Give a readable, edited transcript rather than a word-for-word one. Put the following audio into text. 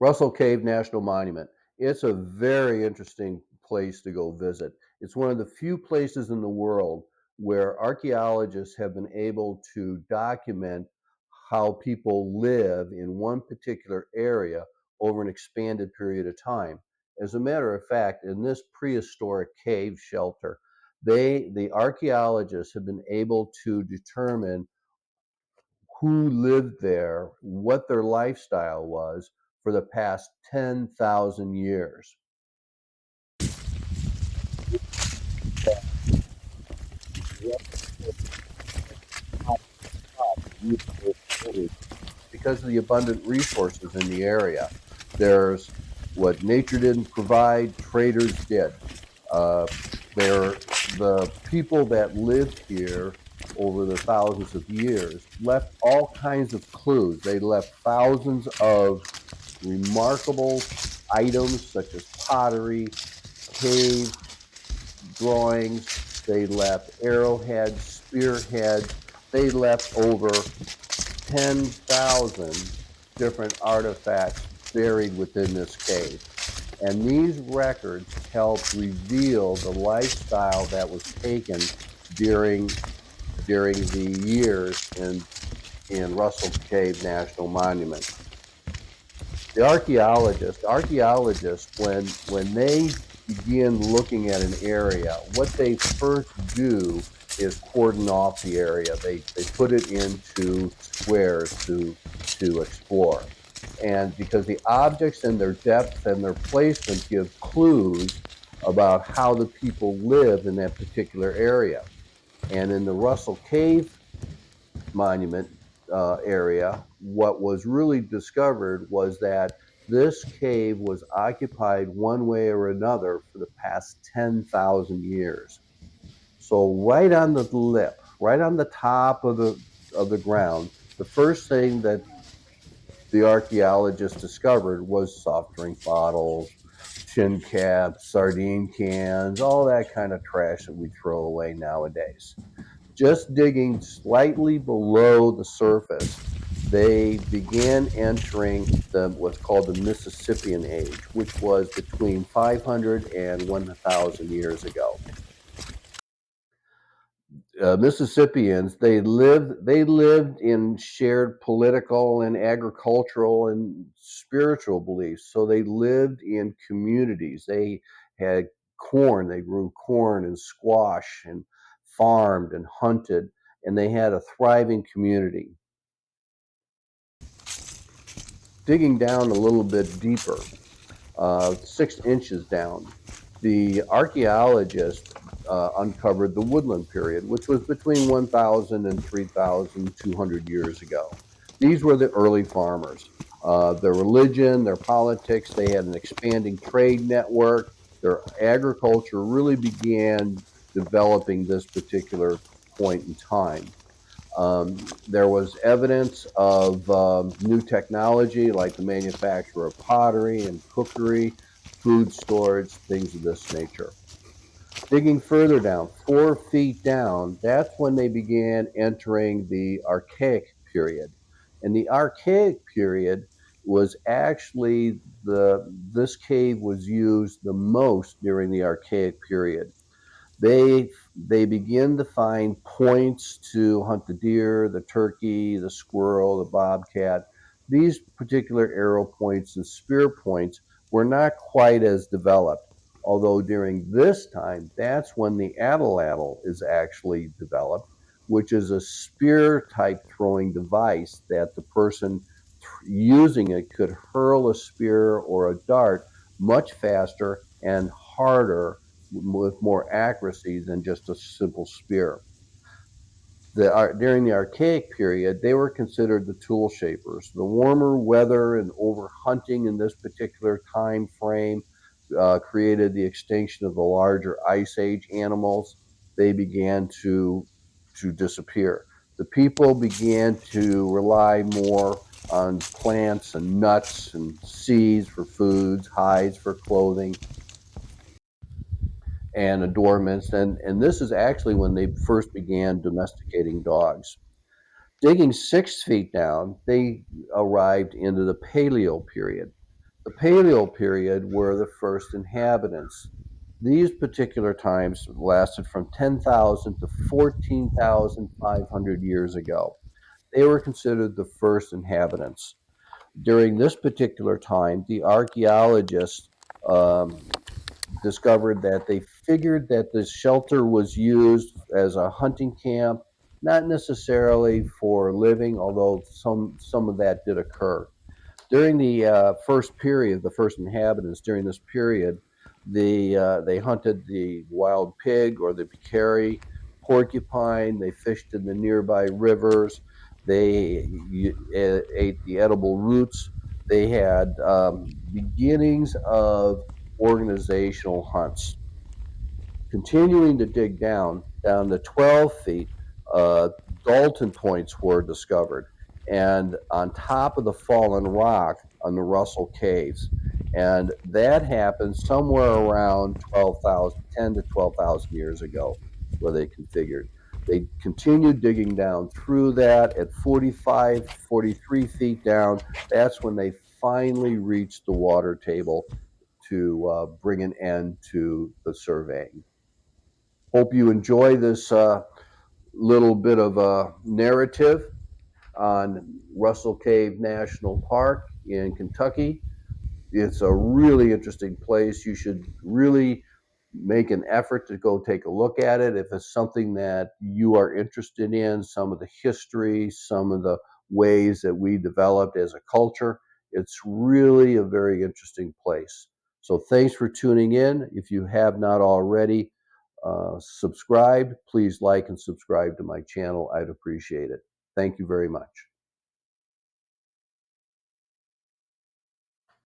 Russell Cave National Monument. It's a very interesting place to go visit. It's one of the few places in the world where archaeologists have been able to document how people live in one particular area over an expanded period of time. As a matter of fact, in this prehistoric cave shelter, the archaeologists have been able to determine who lived there, what their lifestyle was for the past 10,000 years. Because of the abundant resources in the area, there's what nature didn't provide, traders did. The people that lived here over the thousands of years left all kinds of clues. They left thousands of remarkable items such as pottery, cave drawings. They left arrowheads, spearheads. They left over 10,000 different artifacts buried within this cave. And these records help reveal the lifestyle that was taken during the years in Russell Cave National Monument. The archaeologists, when they begin looking at an area, what they first do is cordon off the area. They put it into squares to explore. And because the objects and their depth and their placement give clues about how the people lived in that particular area. And in the Russell Cave Monument area, what was really discovered was that this cave was occupied one way or another for the past 10,000 years. So right on the lip, right on the top of the ground, the first thing that the archaeologists discovered was soft drink bottles, tin caps, sardine cans, all that kind of trash that we throw away nowadays. Just digging slightly below the surface, they began entering what's called the Mississippian Age, which was between 500 and 1,000 years ago. Mississippians, they lived in shared political and agricultural and spiritual beliefs. So they lived in communities. They had corn, they grew corn and squash and farmed and hunted, and they had a thriving community. Digging down a little bit deeper, 6 inches down, the archaeologists uncovered the woodland period, which was between 1,000 and 3,200 years ago. These were the early farmers. Their religion, their politics, they had an expanding trade network. Their agriculture really began developing this particular point in time. There was evidence of new technology like the manufacture of pottery and cookery, food storage, things of this nature. Digging further down, 4 feet down, that's when they began entering the Archaic period. And the Archaic period was actually this cave was used the most during the Archaic period. They begin to find points to hunt the deer, the turkey, the squirrel, the bobcat. These particular arrow points and spear points were not quite as developed. Although during this time, that's when the atlatl is actually developed, which is a spear type throwing device that the person using it could hurl a spear or a dart much faster and harder with more accuracy than just a simple spear. During the Archaic period, they were considered the tool shapers. The warmer weather and overhunting in this particular time frame created the extinction of the larger Ice Age animals. They began to disappear. The people began to rely more on plants and nuts and seeds for foods, hides for clothing, and adornments. And this is actually when they first began domesticating dogs. Digging 6 feet down, they arrived into the Paleo period. The Paleo period were the first inhabitants. These particular times lasted from 10,000 to 14,500 years ago. They were considered the first inhabitants. During this particular time, the archaeologists um, discovered that they figured that the shelter was used as a hunting camp, not necessarily for living, although some of that did occur. During the first period, the first inhabitants during this period, they hunted the wild pig or the peccary, porcupine. They fished in the nearby rivers. They ate the edible roots. They had beginnings of organizational hunts. Continuing to dig down to 12 feet, uh, Dalton points were discovered, and on top of the fallen rock on the Russell Caves. And that happened somewhere around 12,000, 10 to 12,000 years ago, where they configured. They continued digging down through that at 45, 43 feet down. That's when they finally reached the water table to bring an end to the surveying. Hope you enjoy this little bit of a narrative on Russell Cave National Park in Kentucky. It's a really interesting place. You should really make an effort to go take a look at it if it's something that you are interested in, some of the history, some of the ways that we developed as a culture. It's really a very interesting place. So thanks for tuning in. If you have not already subscribed, please like and subscribe to my channel. I'd appreciate it. Thank you very much.